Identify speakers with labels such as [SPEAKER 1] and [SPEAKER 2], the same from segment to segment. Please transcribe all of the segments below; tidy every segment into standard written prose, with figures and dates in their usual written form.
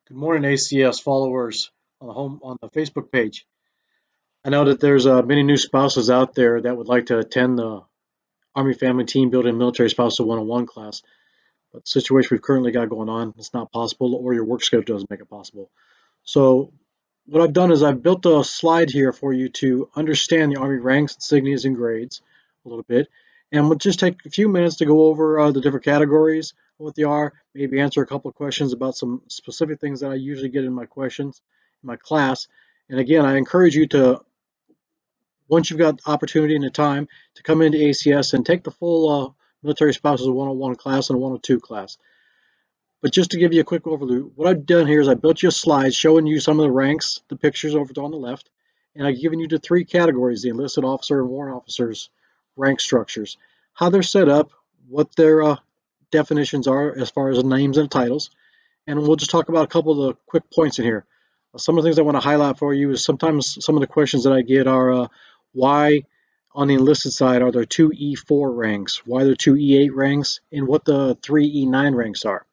[SPEAKER 1] Good morning, ACS followers on the Facebook page. I know that there's many new spouses out there that would like to attend the Army Family Team Building Military Spousal 101 class, but the situation we've currently got going on, it's not possible, or your work schedule doesn't make it possible. So what I've done is I've built a slide here for you to understand the Army ranks, insignias, and grades a little bit. And we'll just take a few minutes to go over the different categories, what they are, maybe answer a couple of questions about some specific things that I usually get in my questions in my class. And again, I encourage you to, once you've got opportunity and the time, to come into ACS and take the full Military Spouses 101 class and a 102 class. But just to give you a quick overview, what I've done here is I built you a slide showing you some of the ranks, the pictures over on the left, and I've given you the three categories, the enlisted officer and warrant officers rank structures, how they're set up, what their definitions are as far as the names and titles, and we'll just talk about a couple of the quick points in here. Some of the things I want to highlight for you is sometimes some of the questions that I get are why on the enlisted side are there two E4 ranks, why there are two E8 ranks, and what the three E9 ranks are.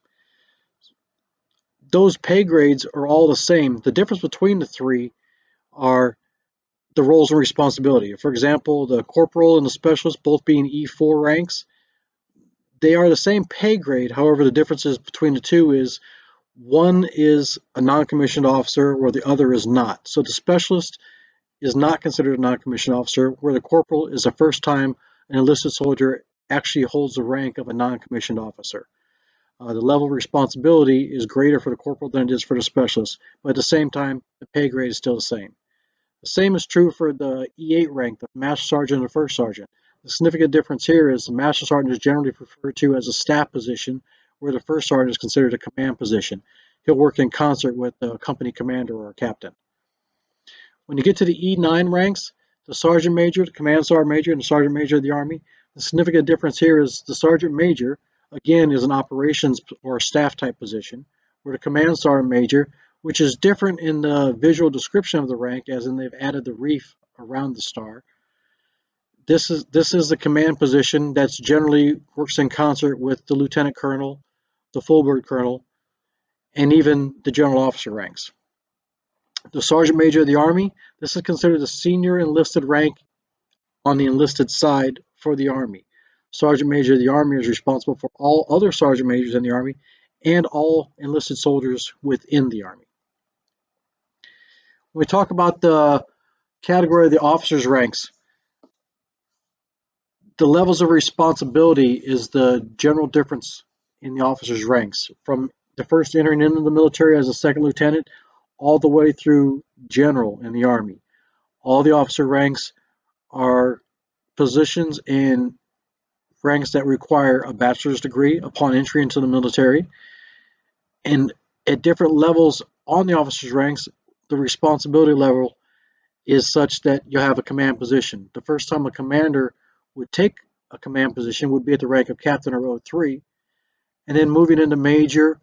[SPEAKER 1] Those pay grades are all the same. The difference between the three are the roles and responsibility. For example, the corporal and the specialist both being E4 ranks, they are the same pay grade. However, the differences between the two is one is a non-commissioned officer where the other is not. So the specialist is not considered a non-commissioned officer, where the corporal is the first time an enlisted soldier actually holds the rank of a non-commissioned officer. The level of responsibility is greater for the corporal than it is for the specialist, but at the same time, the pay grade is still the same. The same is true for the E8 rank, the master sergeant and the first sergeant. The significant difference here is the master sergeant is generally referred to as a staff position, where the first sergeant is considered a command position. He'll work in concert with the company commander or captain. When you get to the E9 ranks, the sergeant major, the command sergeant major, and the sergeant major of the Army, the significant difference here is the sergeant major, again, is an operations or staff type position, where the command sergeant major, which is different in the visual description of the rank, as in they've added the reef around the star. This is the command position that's generally works in concert with the lieutenant colonel, the full bird colonel, and even the general officer ranks. The sergeant major of the Army, this is considered the senior enlisted rank on the enlisted side for the Army. Sergeant Major of the Army is responsible for all other sergeant majors in the Army and all enlisted soldiers within the Army. When we talk about the category of the officers' ranks, the levels of responsibility is the general difference in the officers' ranks, from the first entering into the military as a second lieutenant all the way through general in the Army. All the officer ranks are positions in ranks that require a bachelor's degree upon entry into the military. And at different levels on the officer's ranks, the responsibility level is such that you have a command position. The first time a commander would take a command position would be at the rank of captain or O3. And then moving into major,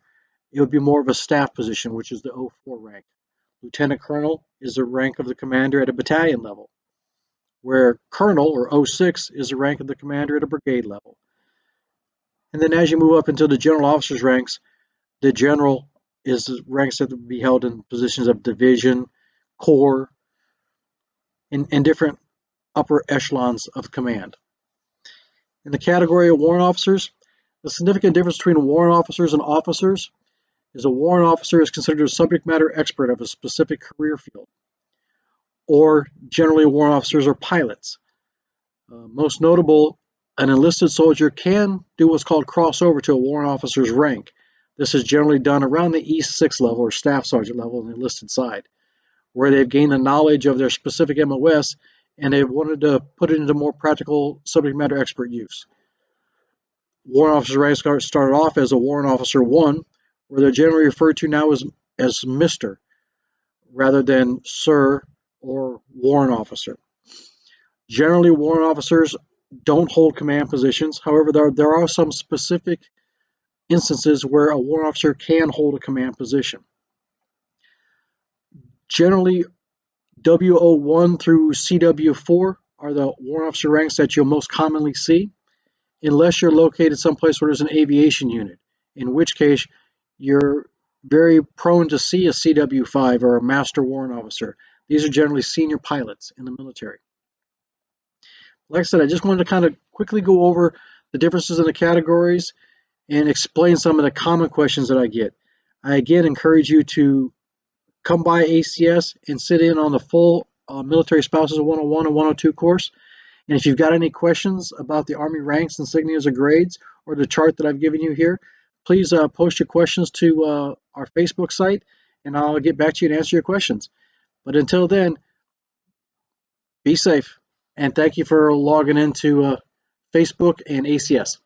[SPEAKER 1] it would be more of a staff position, which is the O4 rank. Lieutenant colonel is the rank of the commander at a battalion level, where colonel or O6 is the rank of the commander at a brigade level. And then as you move up into the general officers ranks, the general is the ranks that would be held in positions of division, corps, and different upper echelons of command. In the category of warrant officers, the significant difference between warrant officers and officers is a warrant officer is considered a subject matter expert of a specific career field, or generally warrant officers are pilots. Most notable, an enlisted soldier can do what's called crossover to a warrant officer's rank. This is generally done around the E6 level or staff sergeant level on the enlisted side, where they've gained the knowledge of their specific MOS and they've wanted to put it into more practical subject matter expert use. Warrant officer ranks started off as a warrant officer 1, where they're generally referred to now as Mr. rather than Sir or warrant officer. Generally, warrant officers don't hold command positions. However, there are some specific instances where a warrant officer can hold a command position. Generally, WO1 through CW4 are the warrant officer ranks that you'll most commonly see, unless you're located someplace where there's an aviation unit, in which case you're very prone to see a CW5 or a Master Warrant Officer. These are generally senior pilots in the military. Like I said, I just wanted to kind of quickly go over the differences in the categories and explain some of the common questions that I get. I again encourage you to come by ACS and sit in on the full Military Spouses 101 and 102 course. And if you've got any questions about the Army ranks, insignias, or grades, or the chart that I've given you here, please post your questions to our Facebook site, and I'll get back to you and answer your questions. But until then, be safe, and thank you for logging into Facebook and ACS.